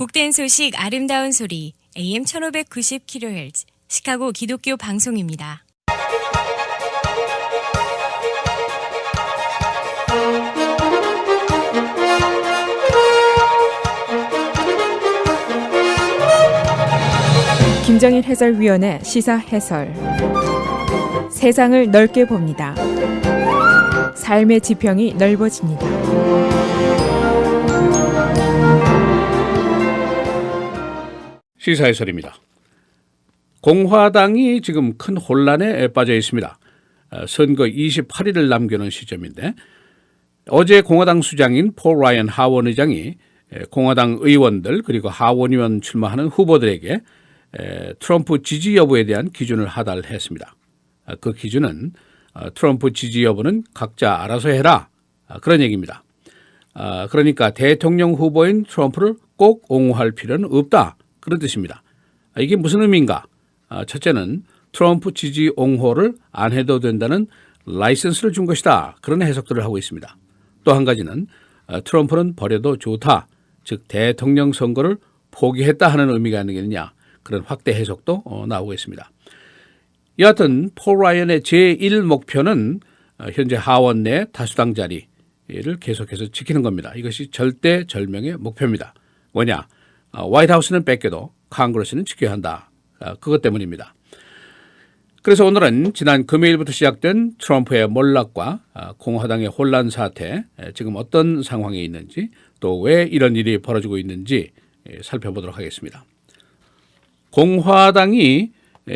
복된 소식 아름다운 소리 AM 1590kHz 시카고 기독교 방송입니다. 김정일 해설위원의 시사 해설. 세상을 넓게 봅니다. 삶의 지평이 넓어집니다. 시사 해설입니다. 공화당이 지금 큰 혼란에 빠져 있습니다. 선거 28일을 남겨놓은 시점인데 어제 공화당 수장인 폴 라이언 하원 의장이 공화당 의원들 그리고 하원 의원 출마하는 후보들에게 트럼프 지지 여부에 대한 기준을 하달했습니다. 그 기준은 트럼프 지지 여부는 각자 알아서 해라 그런 얘기입니다. 그러니까 대통령 후보인 트럼프를 꼭 옹호할 필요는 없다 그런 뜻입니다. 이게 무슨 의미인가? 첫째는 트럼프 지지 옹호를 안 해도 된다는 라이선스를 준 것이다 그런 해석들을 하고 있습니다. 또 한 가지는 트럼프는 버려도 좋다 즉 대통령 선거를 포기했다 하는 의미가 아니겠느냐 그런 확대 해석도 나오고 있습니다. 여하튼 폴 라이언의 제1 목표는 현재 하원 내 다수당 자리를 계속해서 지키는 겁니다. 이것이 절대절명의 목표입니다. 뭐냐? 화이트하우스는 뺏겨도 컨그레스는 지켜야 한다. 그것 때문입니다. 그래서 오늘은 지난 금요일부터 시작된 트럼프의 몰락과 공화당의 혼란 사태, 지금 어떤 상황에 있는지 또 왜 이런 일이 벌어지고 있는지 살펴보도록 하겠습니다. 공화당이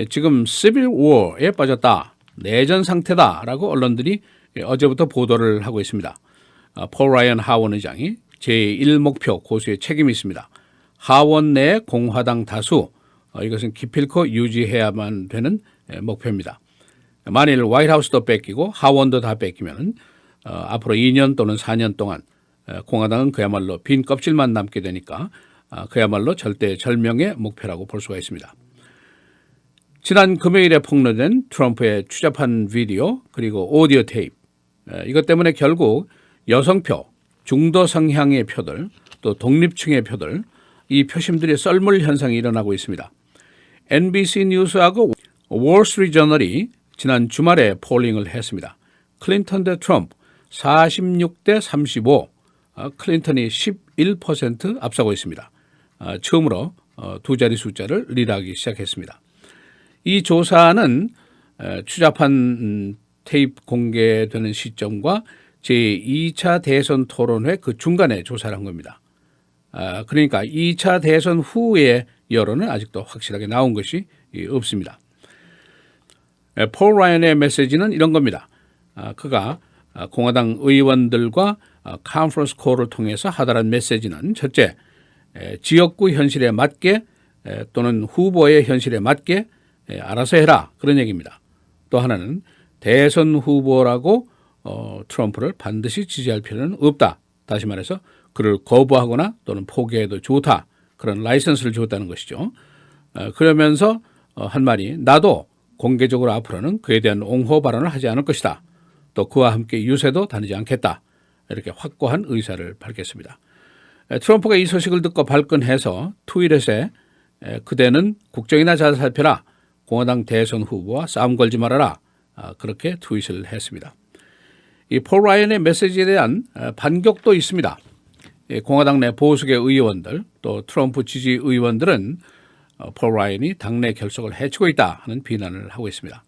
지금 시빌 워에 빠졌다, 내전 상태다라고 언론들이 어제부터 보도를 하고 있습니다. 폴 라이언 하원 의장이 제1목표 고수의 책임이 있습니다. 하원 내 공화당 다수, 이것은 기필코 유지해야만 되는 목표입니다. 만일 화이트하우스도 뺏기고 하원도 다 뺏기면 앞으로 2년 또는 4년 동안 공화당은 그야말로 빈 껍질만 남게 되니까 그야말로 절대절명의 목표라고 볼 수가 있습니다. 지난 금요일에 폭로된 트럼프의 추잡한 비디오 그리고 오디오 테이프, 이것 때문에 결국 여성표, 중도 성향의 표들 또 독립층의 표들, 이 표심들이 썰물 현상이 일어나고 있습니다. NBC 뉴스하고 월스트리트저널이 지난 주말에 폴링을 했습니다. 클린턴 대 트럼프 46대 35, 클린턴이 11% 앞서고 있습니다. 처음으로 두 자리 숫자를 리드하기 시작했습니다. 이 조사는 추잡한 테이프 공개되는 시점과 제2차 대선 토론회 그 중간에 조사를 한 겁니다. 그러니까 2차 대선 후의 여론은 아직도 확실하게 나온 것이 없습니다. 폴 라이언의 메시지는 이런 겁니다. 그가 공화당 의원들과 컨퍼런스 콜을 통해서 하달한 메시지는 첫째, 지역구 현실에 맞게 또는 후보의 현실에 맞게 알아서 해라 그런 얘기입니다. 또 하나는 대선 후보라고 트럼프를 반드시 지지할 필요는 없다. 다시 말해서 그를 거부하거나 또는 포기해도 좋다. 그런 라이선스를 줬다는 것이죠. 그러면서 한 말이 나도 공개적으로 앞으로는 그에 대한 옹호 발언을 하지 않을 것이다. 또 그와 함께 유세도 다니지 않겠다. 이렇게 확고한 의사를 밝혔습니다. 트럼프가 이 소식을 듣고 발끈해서 트윗에 그대는 국정이나 잘 살펴라. 공화당 대선 후보와 싸움 걸지 말아라. 그렇게 트윗을 했습니다. 이 폴 라이언의 메시지에 대한 반격도 있습니다. 공화당 내 보수계 의원들 또 트럼프 지지 의원들은 폴 라이언이 당내 결속을 해치고 있다 하는 비난을 하고 있습니다.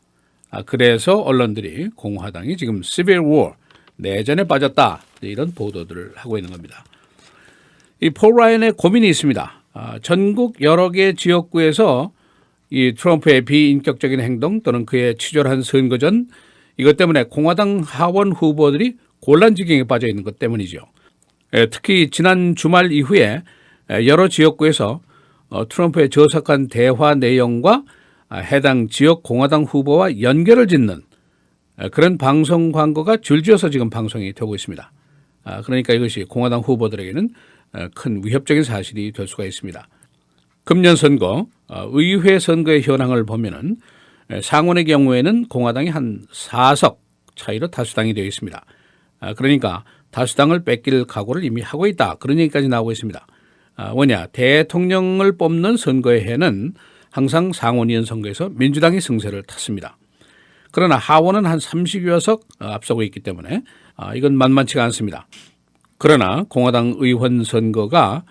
그래서 언론들이 공화당이 지금 시빌 워, 내전에 빠졌다 이런 보도들을 하고 있는 겁니다. 이 폴 라이언의 고민이 있습니다. 전국 여러 개 지역구에서 이 트럼프의 비인격적인 행동 또는 그의 치졸한 선거전 이것 때문에 공화당 하원 후보들이 곤란지경에 빠져 있는 것 때문이죠. 특히 지난 주말 이후에 여러 지역구에서 트럼프의 저속한 대화 내용과 해당 지역 공화당 후보와 연결을 짓는 그런 방송 광고가 줄지어서 지금 방송이 되고 있습니다. 그러니까 이것이 공화당 후보들에게는 큰 위협적인 사실이 될 수가 있습니다. 금년 선거, 의회 선거의 현황을 보면은 상원의 경우에는 공화당이 한 4석 차이로 다수당이 되어 있습니다. 그러니까 다수당을 뺏길 각오를 이미 하고 있다. 그런 얘기까지 나오고 있습니다. 뭐냐, 대통령을 뽑는 선거의 해는 항상 상원의원 선거에서 민주당이 승세를 탔습니다. 그러나 하원은 한 30여 석 앞서고 있기 때문에 이건 만만치가 않습니다. 그러나 공화당 의원 선거가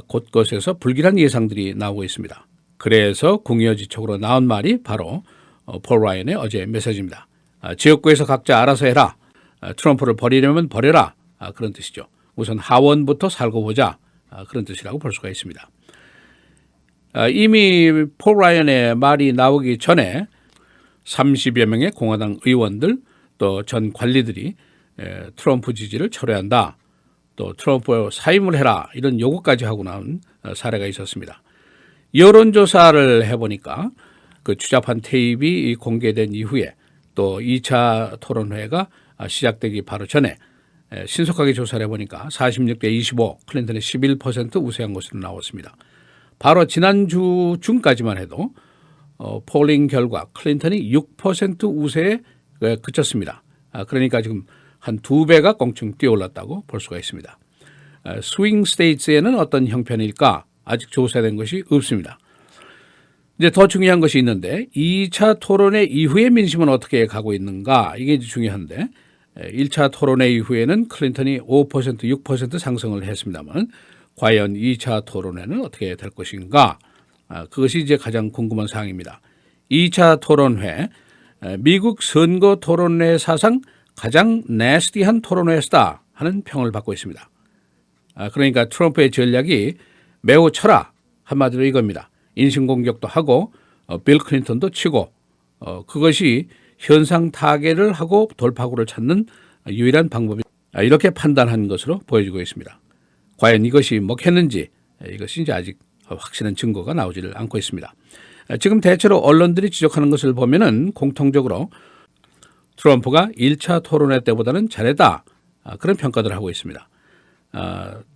곳곳에서 불길한 예상들이 나오고 있습니다. 그래서 궁여지책으로 나온 말이 바로 폴 라이언의 어제 메시지입니다. 지역구에서 각자 알아서 해라. 트럼프를 버리려면 버려라. 그런 뜻이죠. 우선 하원부터 살고 보자. 그런 뜻이라고 볼 수가 있습니다. 이미 폴 라이언의 말이 나오기 전에 30여 명의 공화당 의원들 또 전 관리들이 트럼프 지지를 철회한다. 또 트럼프 사임을 해라. 이런 요구까지 하고 나온 사례가 있었습니다. 여론조사를 해보니까 그 추잡한 테이프가 공개된 이후에 또 2차 토론회가 시작되기 바로 전에 신속하게 조사를 해보니까 46대 25, 클린턴이 11% 우세한 것으로 나왔습니다. 바로 지난주 중까지만 해도 폴링 결과 클린턴이 6% 우세에 그쳤습니다. 그러니까 지금 한 2배가 껑충 뛰어올랐다고 볼 수가 있습니다. 스윙 스테이트에는 어떤 형편일까? 아직 조사된 것이 없습니다. 이제 더 중요한 것이 있는데 2차 토론회 이후의 민심은 어떻게 가고 있는가? 이게 중요한데 1차 토론회 이후에는 클린턴이 5%, 6% 상승을 했습니다만 과연 2차 토론회는 어떻게 될 것인가? 그것이 이제 가장 궁금한 사항입니다. 2차 토론회, 미국 선거 토론회 사상 가장 내스티한 토론회였다 하는 평을 받고 있습니다. 그러니까 트럼프의 전략이 매우 철아, 한마디로 이겁니다. 인신공격도 하고 빌 클린턴도 치고 그것이 현상 타개를 하고 돌파구를 찾는 유일한 방법이 이렇게 판단한 것으로 보여지고 있습니다. 과연 이것이 먹혔는지 이것이 이제 아직 확실한 증거가 나오지를 않고 있습니다. 지금 대체로 언론들이 지적하는 것을 보면은 공통적으로 트럼프가 1차 토론회 때보다는 잘했다 그런 평가들을 하고 있습니다.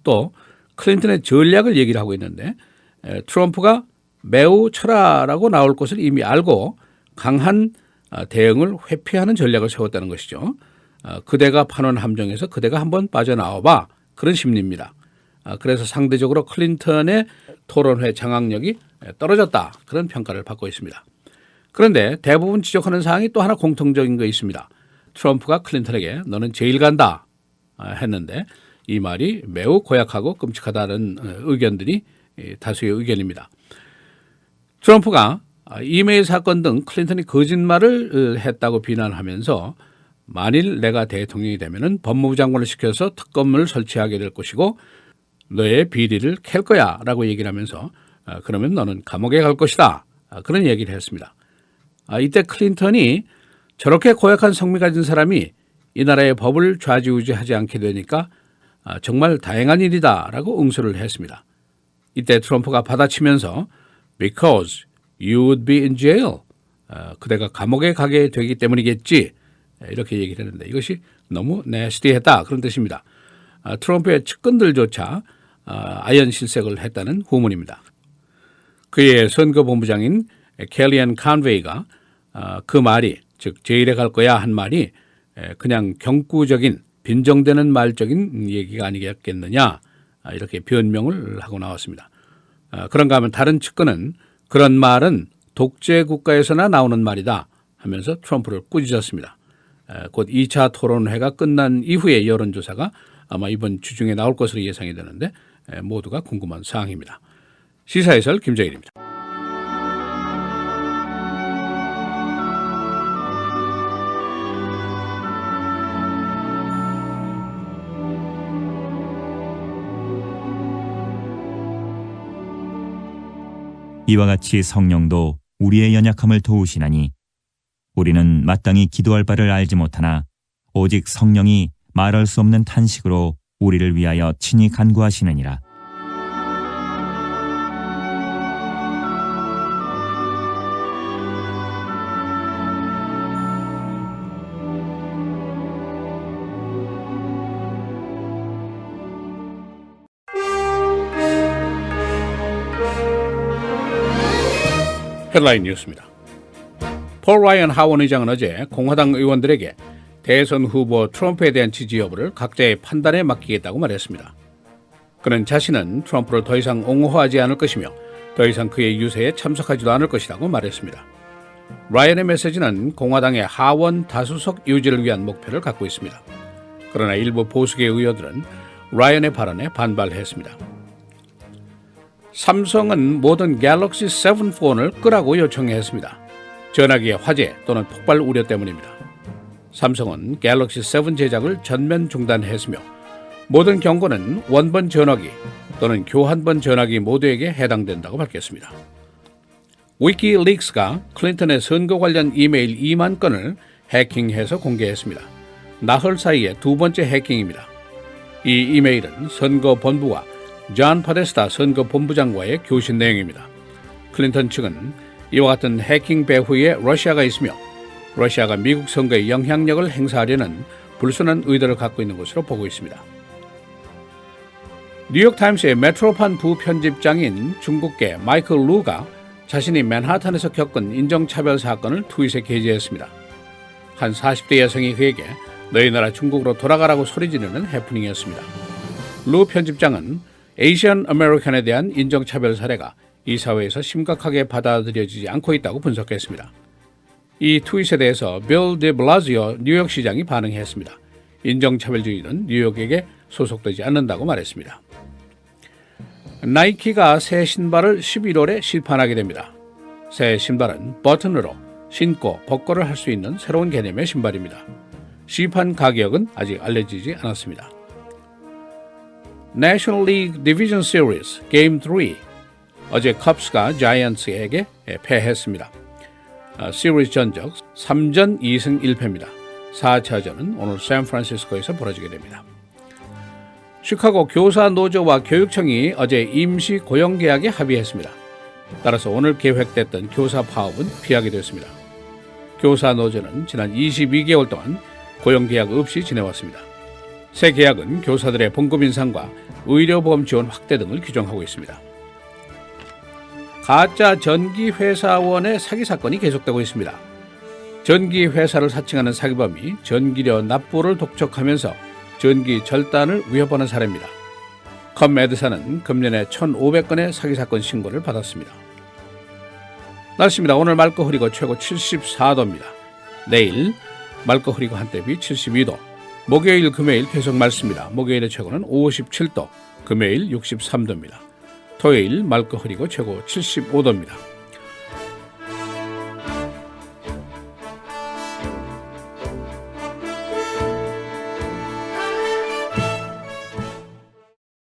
또 클린턴의 전략을 얘기를 하고 있는데 트럼프가 매우 철화라고 나올 것을 이미 알고 강한 대응을 회피하는 전략을 세웠다는 것이죠. 그대가 파놓은 함정에서 그대가 한번 빠져나와봐 그런 심리입니다. 그래서 상대적으로 클린턴의 토론회 장악력이 떨어졌다 그런 평가를 받고 있습니다. 그런데 대부분 지적하는 사항이 또 하나 공통적인 거 있습니다. 트럼프가 클린턴에게 너는 제일 간다 했는데 이 말이 매우 고약하고 끔찍하다는 의견들이 다수의 의견입니다. 트럼프가 이메일 사건 등 클린턴이 거짓말을 했다고 비난하면서 만일 내가 대통령이 되면은 법무부 장관을 시켜서 특검을 설치하게 될 것이고 너의 비리를 캘 거야 라고 얘기를 하면서 그러면 너는 감옥에 갈 것이다 그런 얘기를 했습니다. 이때 클린턴이 저렇게 고약한 성미 가진 사람이 이 나라의 법을 좌지우지하지 않게 되니까 정말 다행한 일이다 라고 응수를 했습니다. 이때 트럼프가 받아치면서 Because you would be in jail. 그대가 감옥에 가게 되기 때문이겠지. 이렇게 얘기를 했는데 이것이 너무 내스티했다 그런 뜻입니다. 트럼프의 측근들조차 아연 실색을 했다는 후문입니다. 그의 선거본부장인 켈리언 컨웨이가 그 말이 즉 제일에 갈 거야 한 말이 그냥 경구적인 빈정되는 말적인 얘기가 아니겠느냐 이렇게 변명을 하고 나왔습니다. 그런가 하면 다른 측근은 그런 말은 독재 국가에서나 나오는 말이다 하면서 트럼프를 꾸짖었습니다. 곧 2차 토론회가 끝난 이후의 여론조사가 아마 이번 주 중에 나올 것으로 예상이 되는데 모두가 궁금한 사항입니다. 시사해설 김정일입니다. 이와 같이 성령도 우리의 연약함을 도우시나니 우리는 마땅히 기도할 바를 알지 못하나 오직 성령이 말할 수 없는 탄식으로 우리를 위하여 친히 간구하시느니라. 헤드라인 뉴스입니다. 폴 라이언 하원 의장은 어제 공화당 의원들에게 대선 후보 트럼프에 대한 지지 여부를 각자의 판단에 맡기겠다고 말했습니다. 그는 자신은 트럼프를 더 이상 옹호하지 않을 것이며 더 이상 그의 유세에 참석하지도 않을 것이라고 말했습니다. 라이언의 메시지는 공화당의 하원 다수석 유지를 위한 목표를 갖고 있습니다. 그러나 일부 보수계 의원들은 라이언의 발언에 반발했습니다. 삼성은 모든 갤럭시 7 폰을 끄라고 요청했습니다. 전화기의 화재 또는 폭발 우려 때문입니다. 삼성은 갤럭시 7 제작을 전면 중단했으며 모든 경고는 원본 전화기 또는 교환본 전화기 모두에게 해당된다고 밝혔습니다. 위키릭스가 클린턴의 선거 관련 이메일 2만 건을 해킹해서 공개했습니다. 나흘 사이에 두 번째 해킹입니다. 이 이메일은 선거본부와 존 파데스타 선거본부장과의 교신 내용입니다. 클린턴 측은 이와 같은 해킹 배후에 러시아가 있으며 러시아가 미국 선거에 영향력을 행사하려는 불순한 의도를 갖고 있는 것으로 보고 있습니다. 뉴욕타임스의 메트로판 부편집장인 중국계 마이클 루가 자신이 맨하탄에서 겪은 인종차별 사건을 트윗에 게재했습니다. 한 40대 여성이 그에게 너희 나라 중국으로 돌아가라고 소리 지르는 해프닝이었습니다. 루 편집장은 에이시안 아메리칸에 대한 인종차별 사례가 이 사회에서 심각하게 받아들여지지 않고 있다고 분석했습니다. 이 트윗에 대해서 빌 데 블라지오 뉴욕시장이 반응했습니다. 인종차별주의는 뉴욕에게 소속되지 않는다고 말했습니다. 나이키가 새 신발을 11월에 시판하게 됩니다. 새 신발은 버튼으로 신고 벗고를 할 수 있는 새로운 개념의 신발입니다. 시판 가격은 아직 알려지지 않았습니다. 내셔널 리그 디비전 시리즈 게임 3 어제 컵스가 자이언츠에게 패했습니다. 시리즈 전적 3전 2승 1패입니다. 4차전은 오늘 샌프란시스코에서 벌어지게 됩니다. 시카고 교사 노조와 교육청이 어제 임시 고용계약에 합의했습니다. 따라서 오늘 계획됐던 교사 파업은 피하게 됐습니다. 교사 노조는 지난 22개월 동안 고용계약 없이 지내왔습니다. 새 계약은 교사들의 봉급 인상과 의료보험 지원 확대 등을 규정하고 있습니다. 가짜 전기회사원의 사기 사건이 계속되고 있습니다. 전기회사를 사칭하는 사기범이 전기료 납부를 독촉하면서 전기 절단을 위협하는 사례입니다. 컴에드사는 금년에 1,500건의 사기 사건 신고를 받았습니다. 날씨입니다. 오늘 맑고 흐리고 최고 74도입니다. 내일 맑고 흐리고 한때비 72도. 목요일 금요일 계속 맑습니다. 목요일의 최고는 57도, 금요일 63도입니다. 토요일 맑고 흐리고 최고 75도입니다.